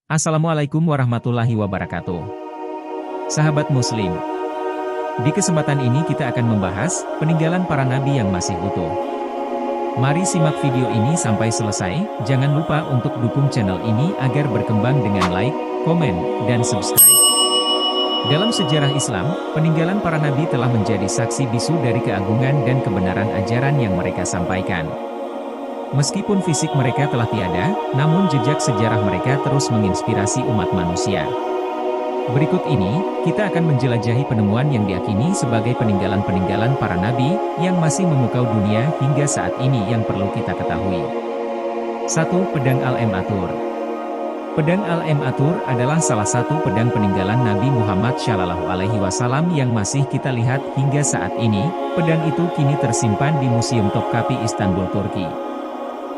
Assalamualaikum warahmatullahi wabarakatuh. Sahabat Muslim, di kesempatan ini kita akan membahas peninggalan para nabi yang masih utuh. Mari simak video ini sampai selesai. Jangan lupa untuk dukung channel ini agar berkembang dengan like, komen, dan subscribe. Dalam sejarah Islam, peninggalan para nabi telah menjadi saksi bisu dari keagungan dan kebenaran ajaran yang mereka sampaikan. Meskipun fisik mereka telah tiada, namun jejak sejarah mereka terus menginspirasi umat manusia. Berikut ini, kita akan menjelajahi penemuan yang diyakini sebagai peninggalan-peninggalan para nabi, yang masih memukau dunia hingga saat ini yang perlu kita ketahui. 1. Pedang Al-Matur. Pedang Al-Matur adalah salah satu pedang peninggalan Nabi Muhammad SAW yang masih kita lihat hingga saat ini. Pedang itu kini tersimpan di Museum Topkapi Istanbul, Turki.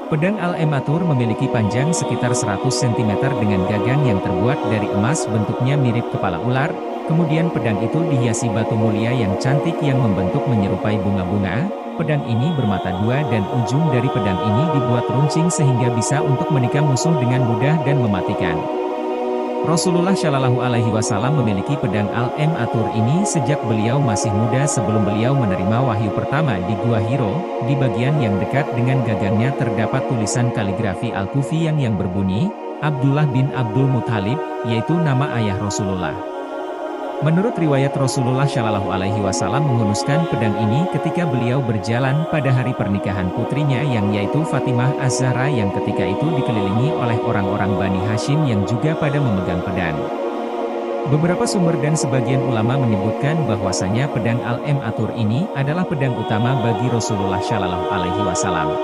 Pedang Al-Matur memiliki panjang sekitar 100 cm dengan gagang yang terbuat dari emas, bentuknya mirip kepala ular. Kemudian pedang itu dihiasi batu mulia yang cantik yang membentuk menyerupai bunga-bunga. Pedang ini bermata dua dan ujung dari pedang ini dibuat runcing sehingga bisa untuk menikam musuh dengan mudah dan mematikan. Rasulullah Shallallahu Alaihi Wasallam memiliki pedang Al-Matur ini sejak beliau masih muda, sebelum beliau menerima wahyu pertama di Gua Hiro. Di bagian yang dekat dengan gagangnya terdapat tulisan kaligrafi Al-Kufi yang berbunyi, Abdullah bin Abdul Muthalib, yaitu nama ayah Rasulullah. Menurut riwayat, Rasulullah Shallallahu Alaihi Wasallam menghunuskan pedang ini ketika beliau berjalan pada hari pernikahan putrinya yang yaitu Fatimah Az-Zahra, yang ketika itu dikelilingi oleh orang-orang Bani Hashim yang juga pada memegang pedang. Beberapa sumber dan sebagian ulama menyebutkan bahwasanya pedang Al-Matur ini adalah pedang utama bagi Rasulullah Shallallahu Alaihi Wasallam.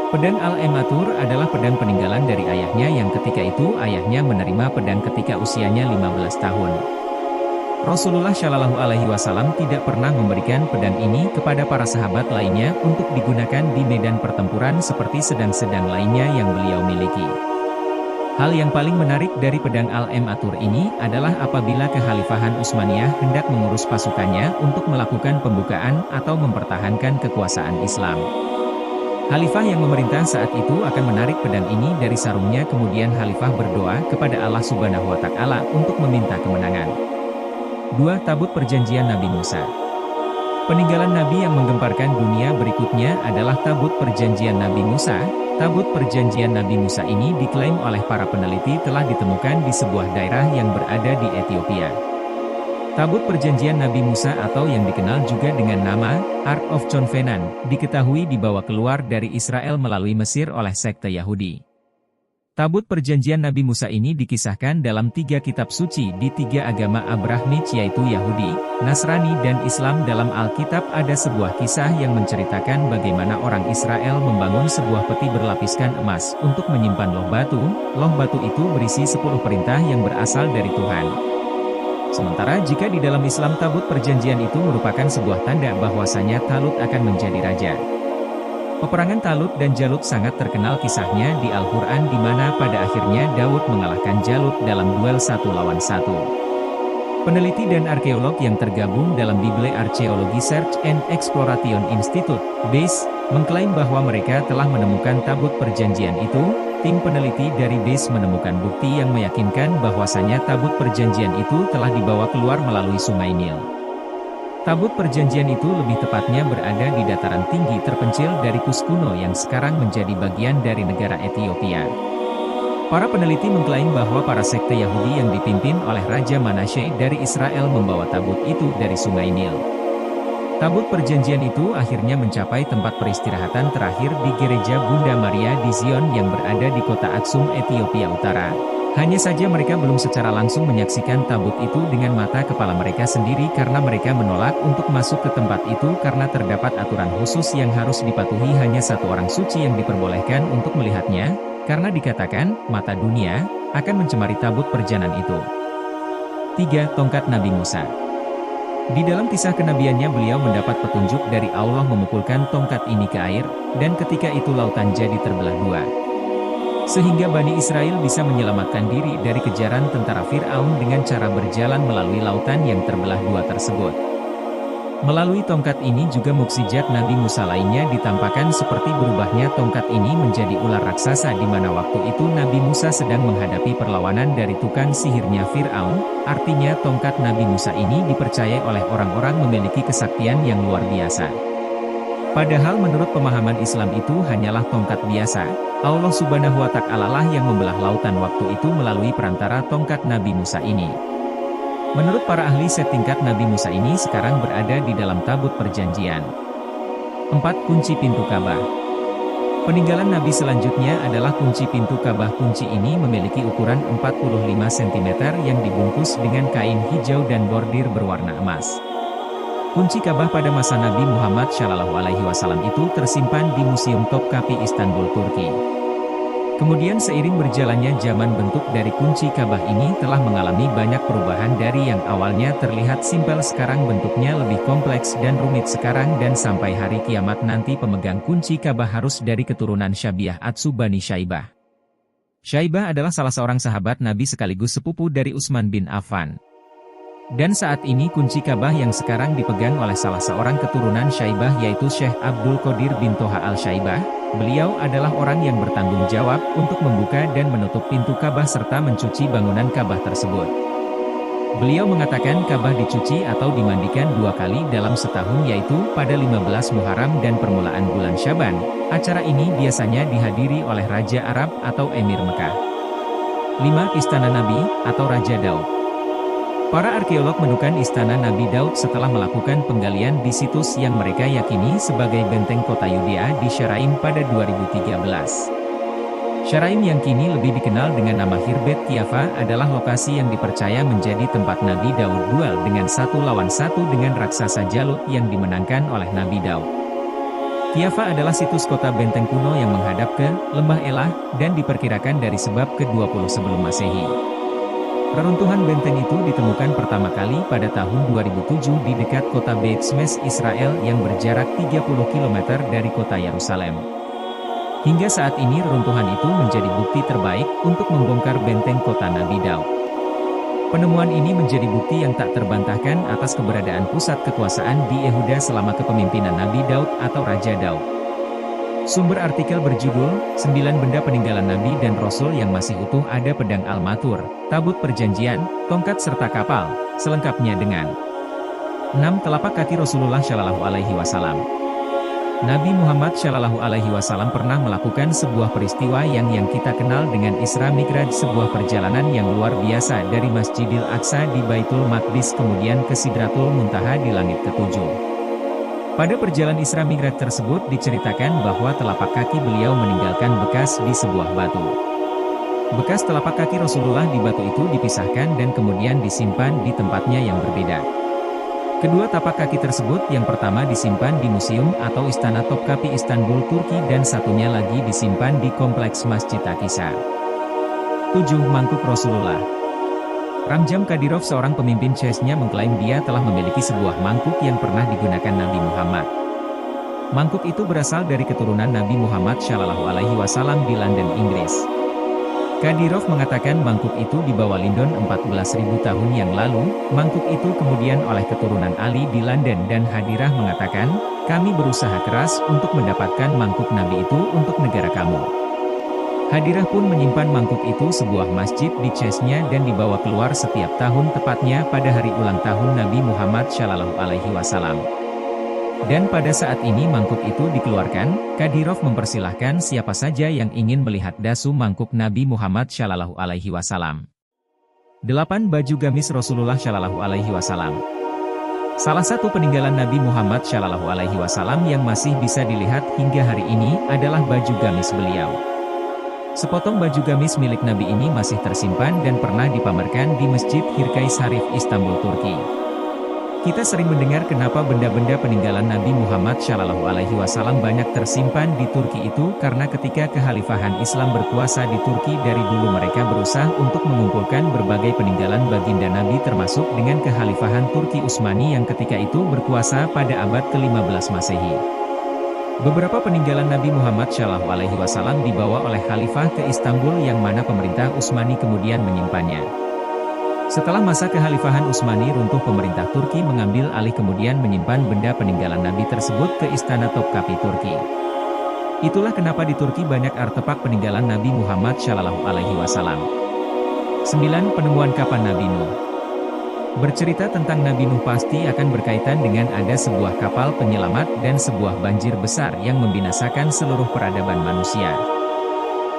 Pedang Al-Matur adalah pedang peninggalan dari ayahnya yang ketika itu ayahnya menerima pedang ketika usianya 15 tahun. Rasulullah Shallallahu Alaihi Wasallam tidak pernah memberikan pedang ini kepada para sahabat lainnya untuk digunakan di medan pertempuran seperti sedang-sedang lainnya yang beliau miliki. Hal yang paling menarik dari pedang Al-Matur ini adalah apabila Kekhalifahan Utsmaniyah hendak mengurus pasukannya untuk melakukan pembukaan atau mempertahankan kekuasaan Islam. Khalifah yang memerintah saat itu akan menarik pedang ini dari sarungnya, kemudian Khalifah berdoa kepada Allah Subhanahu wa Ta'ala untuk meminta kemenangan. 2. Tabut Perjanjian Nabi Musa. Peninggalan Nabi yang menggemparkan dunia berikutnya adalah Tabut Perjanjian Nabi Musa. Tabut Perjanjian Nabi Musa ini diklaim oleh para peneliti telah ditemukan di sebuah daerah yang berada di Ethiopia. Tabut Perjanjian Nabi Musa atau yang dikenal juga dengan nama Ark of Covenant diketahui dibawa keluar dari Israel melalui Mesir oleh sekte Yahudi. Tabut Perjanjian Nabi Musa ini dikisahkan dalam 3 kitab suci di 3 agama Abrahmik, yaitu Yahudi, Nasrani, dan Islam. Dalam Alkitab ada sebuah kisah yang menceritakan bagaimana orang Israel membangun sebuah peti berlapiskan emas untuk menyimpan loh batu. Loh batu itu berisi 10 perintah yang berasal dari Tuhan. Sementara jika di dalam Islam Tabut Perjanjian itu merupakan sebuah tanda bahwasanya Talut akan menjadi raja. Peperangan Talut dan Jalut sangat terkenal kisahnya di Al-Quran, di mana pada akhirnya Daud mengalahkan Jalut dalam duel 1 lawan 1. Peneliti dan arkeolog yang tergabung dalam Bible Archaeology Search and Exploration Institute, BASE, mengklaim bahwa mereka telah menemukan Tabut Perjanjian itu. Tim peneliti dari BASE menemukan bukti yang meyakinkan bahwasanya Tabut Perjanjian itu telah dibawa keluar melalui Sungai Nil. Tabut Perjanjian itu lebih tepatnya berada di dataran tinggi terpencil dari Kus kuno yang sekarang menjadi bagian dari negara Ethiopia. Para peneliti mengklaim bahwa para sekte Yahudi yang dipimpin oleh Raja Manasye dari Israel membawa tabut itu dari Sungai Nil. Tabut Perjanjian itu akhirnya mencapai tempat peristirahatan terakhir di Gereja Bunda Maria di Zion yang berada di kota Aksum, Ethiopia Utara. Hanya saja mereka belum secara langsung menyaksikan tabut itu dengan mata kepala mereka sendiri karena mereka menolak untuk masuk ke tempat itu karena terdapat aturan khusus yang harus dipatuhi. Hanya 1 orang suci yang diperbolehkan untuk melihatnya, karena dikatakan, mata dunia akan mencemari tabut perjanan itu. 3. Tongkat Nabi Musa. Di dalam kisah kenabiannya beliau mendapat petunjuk dari Allah memukulkan tongkat ini ke air, dan ketika itu lautan jadi terbelah 2. Sehingga Bani Israel bisa menyelamatkan diri dari kejaran tentara Fir'aun dengan cara berjalan melalui lautan yang terbelah 2 tersebut. Melalui tongkat ini juga mukjizat Nabi Musa lainnya ditampakkan seperti berubahnya tongkat ini menjadi ular raksasa di mana waktu itu Nabi Musa sedang menghadapi perlawanan dari tukang sihirnya Fir'aun, artinya tongkat Nabi Musa ini dipercaya oleh orang-orang memiliki kesaktian yang luar biasa. Padahal menurut pemahaman Islam itu hanyalah tongkat biasa, Allah Subhanahu wa Ta'ala lah yang membelah lautan waktu itu melalui perantara tongkat Nabi Musa ini. Menurut para ahli setingkat Nabi Musa ini sekarang berada di dalam tabut perjanjian. 4. Kunci pintu Ka'bah. Peninggalan Nabi selanjutnya adalah kunci pintu Ka'bah. Kunci ini memiliki ukuran 45 cm yang dibungkus dengan kain hijau dan bordir berwarna emas. Kunci Ka'bah pada masa Nabi Muhammad SAW itu tersimpan di Museum Topkapi Istanbul, Turki. Kemudian seiring berjalannya zaman, bentuk dari kunci Ka'bah ini telah mengalami banyak perubahan dari yang awalnya terlihat simpel sekarang bentuknya lebih kompleks dan rumit sekarang, dan sampai hari kiamat nanti pemegang kunci Ka'bah harus dari keturunan Syabiah Atsu Bani Syaibah. Syaibah adalah salah seorang sahabat Nabi sekaligus sepupu dari Utsman bin Affan. Dan saat ini kunci Ka'bah yang sekarang dipegang oleh salah seorang keturunan Syaibah yaitu Syekh Abdul Qadir bin Toha al-Syaibah. Beliau adalah orang yang bertanggung jawab untuk membuka dan menutup pintu Ka'bah serta mencuci bangunan Ka'bah tersebut. Beliau mengatakan Ka'bah dicuci atau dimandikan 2 kali dalam setahun yaitu pada 15 Muharram dan permulaan bulan Syaban. Acara ini biasanya dihadiri oleh Raja Arab atau Emir Mekah. 5. Istana Nabi atau Raja Daud. Para arkeolog menemukan istana Nabi Daud setelah melakukan penggalian di situs yang mereka yakini sebagai benteng kota Yudea di Syaraim pada 2013. Syaraim yang kini lebih dikenal dengan nama Khirbet Qiyafah adalah lokasi yang dipercaya menjadi tempat Nabi Daud duel dengan 1 lawan 1 dengan raksasa Jalut yang dimenangkan oleh Nabi Daud. Qiyafah adalah situs kota benteng kuno yang menghadap ke Lembah Elah dan diperkirakan dari sebab ke-20 sebelum Masehi. Reruntuhan benteng itu ditemukan pertama kali pada tahun 2007 di dekat kota Beit Shemesh, Israel yang berjarak 30 km dari kota Yerusalem. Hingga saat ini reruntuhan itu menjadi bukti terbaik untuk membongkar benteng kota Nabi Daud. Penemuan ini menjadi bukti yang tak terbantahkan atas keberadaan pusat kekuasaan di Yehuda selama kepemimpinan Nabi Daud atau Raja Daud. Sumber artikel berjudul, 9 benda peninggalan Nabi dan Rasul yang masih utuh ada pedang Al-Matur, tabut perjanjian, tongkat serta kapal, selengkapnya dengan 6. Telapak kaki Rasulullah Shallallahu Alaihi Wasallam. Nabi Muhammad Shallallahu Alaihi Wasallam pernah melakukan sebuah peristiwa yang kita kenal dengan Isra Mi'raj, sebuah perjalanan yang luar biasa dari Masjidil Aqsa di Baitul Maqdis kemudian ke Sidratul Muntaha di langit ketujuh. Pada perjalanan Isra Mi'raj tersebut diceritakan bahwa telapak kaki beliau meninggalkan bekas di sebuah batu. Bekas telapak kaki Rasulullah di batu itu dipisahkan dan kemudian disimpan di tempatnya yang berbeda. Kedua tapak kaki tersebut yang pertama disimpan di museum atau Istana Topkapi Istanbul, Turki dan satunya lagi disimpan di kompleks Masjid Aqsa. 7. Mangkuk Rasulullah. Ramjam Kadyrov, seorang pemimpin Chechnya, mengklaim dia telah memiliki sebuah mangkuk yang pernah digunakan Nabi Muhammad. Mangkuk itu berasal dari keturunan Nabi Muhammad Shallallahu Alaihi Wasallam di London, Inggris. Kadyrov mengatakan mangkuk itu dibawa London 14.000 tahun yang lalu. Mangkuk itu kemudian oleh keturunan Ali di London dan Hadirah mengatakan, kami berusaha keras untuk mendapatkan mangkuk Nabi itu untuk negara kamu. Hadirah pun menyimpan mangkuk itu sebuah masjid di Chechnya dan dibawa keluar setiap tahun tepatnya pada hari ulang tahun Nabi Muhammad Shallallahu Alaihi Wasallam. Dan pada saat ini mangkuk itu dikeluarkan, Kadyrov mempersilahkan siapa saja yang ingin melihat dasu mangkuk Nabi Muhammad Shallallahu Alaihi Wasallam. 8. Baju gamis Rasulullah Shallallahu Alaihi Wasallam. Salah satu peninggalan Nabi Muhammad Shallallahu Alaihi Wasallam yang masih bisa dilihat hingga hari ini adalah baju gamis beliau. Sepotong baju gamis milik Nabi ini masih tersimpan dan pernah dipamerkan di Masjid Hirkai Sarif, Istanbul, Turki. Kita sering mendengar kenapa benda-benda peninggalan Nabi Muhammad Shallallahu Alaihi Wasallam banyak tersimpan di Turki itu karena ketika kekhalifahan Islam berkuasa di Turki dari dulu mereka berusaha untuk mengumpulkan berbagai peninggalan baginda Nabi termasuk dengan kekhalifahan Turki Utsmani yang ketika itu berkuasa pada abad ke-15 Masehi. Beberapa peninggalan Nabi Muhammad Shallallahu Alaihi Wasallam dibawa oleh khalifah ke Istanbul yang mana pemerintah Utsmani kemudian menyimpannya. Setelah masa kekhalifahan Utsmani runtuh, pemerintah Turki mengambil alih kemudian menyimpan benda peninggalan Nabi tersebut ke Istana Topkapi Turki. Itulah kenapa di Turki banyak artefak peninggalan Nabi Muhammad Shallallahu Alaihi Wasallam. 9. Penemuan kapal Nabi Nuh. Bercerita tentang Nabi Nuh pasti akan berkaitan dengan ada sebuah kapal penyelamat dan sebuah banjir besar yang membinasakan seluruh peradaban manusia.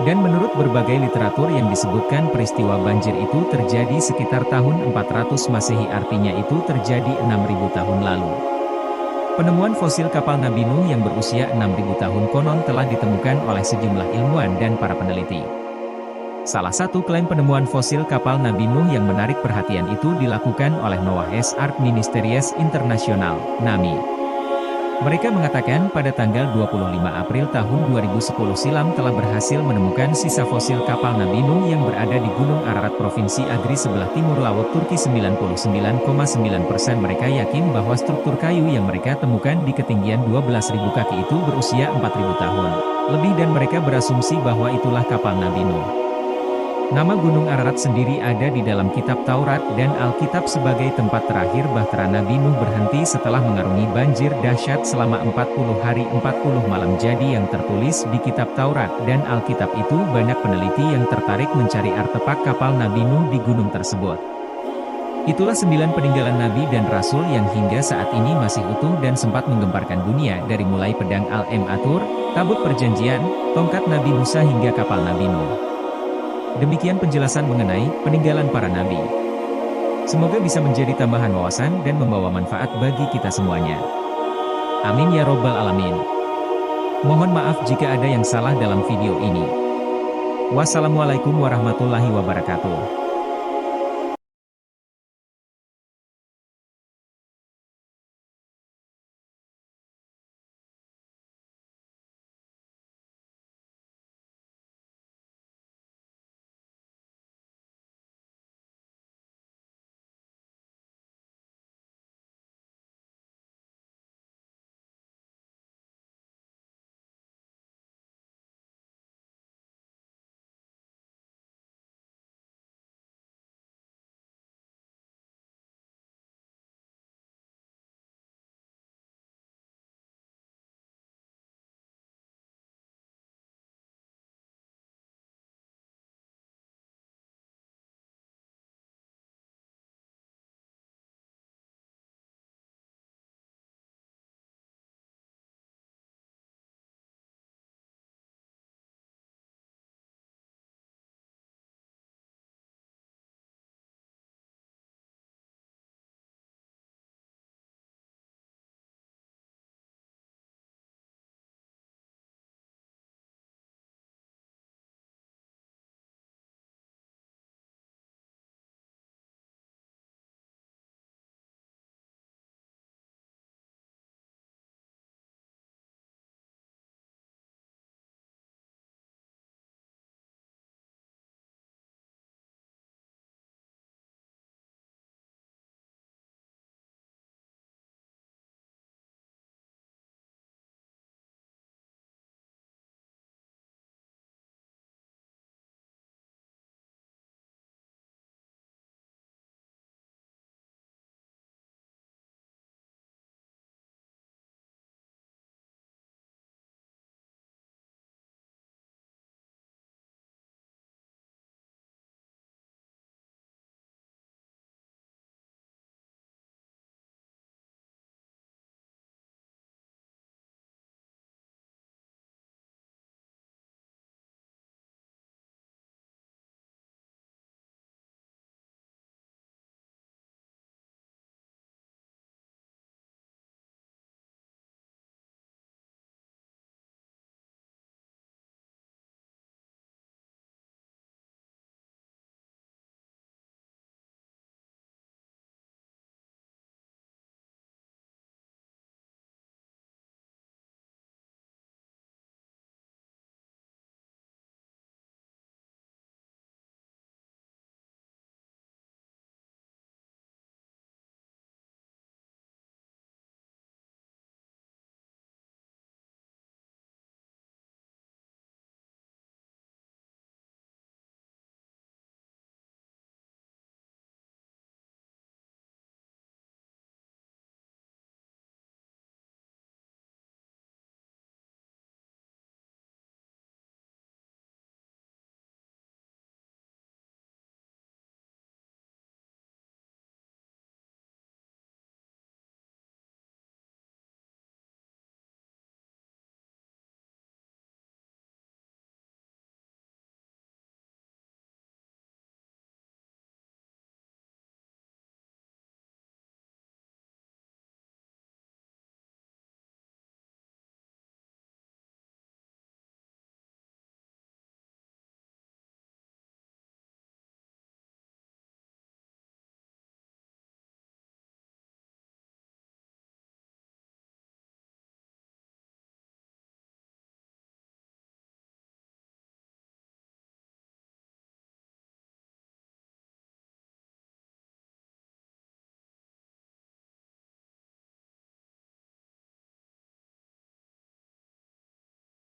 Dan menurut berbagai literatur yang disebutkan peristiwa banjir itu terjadi sekitar tahun 400 Masehi, artinya itu terjadi 6000 tahun lalu. Penemuan fosil kapal Nabi Nuh yang berusia 6000 tahun konon telah ditemukan oleh sejumlah ilmuwan dan para peneliti. Salah satu klaim penemuan fosil kapal Nabi Nuh yang menarik perhatian itu dilakukan oleh Noah's Ark Ministries International, NAMI. Mereka mengatakan pada tanggal 25 April tahun 2010 silam telah berhasil menemukan sisa fosil kapal Nabi Nuh yang berada di Gunung Ararat Provinsi Agri sebelah timur laut Turki. 99,9% mereka yakin bahwa struktur kayu yang mereka temukan di ketinggian 12.000 kaki itu berusia 4.000 tahun lebih, dan mereka berasumsi bahwa itulah kapal Nabi Nuh. Nama Gunung Ararat sendiri ada di dalam kitab Taurat dan Alkitab sebagai tempat terakhir bahtera Nabi Nuh berhenti setelah mengarungi banjir dahsyat selama 40 hari 40 malam. Jadi yang tertulis di kitab Taurat dan Alkitab itu, banyak peneliti yang tertarik mencari artefak kapal Nabi Nuh di gunung tersebut. Itulah 9 peninggalan Nabi dan Rasul yang hingga saat ini masih utuh dan sempat menggemparkan dunia, dari mulai pedang Al-Matur, tabut perjanjian, tongkat Nabi Musa hingga kapal Nabi Nuh. Demikian penjelasan mengenai peninggalan para nabi. Semoga bisa menjadi tambahan wawasan dan membawa manfaat bagi kita semuanya. Amin ya robbal alamin. Mohon maaf jika ada yang salah dalam video ini. Wassalamualaikum warahmatullahi wabarakatuh.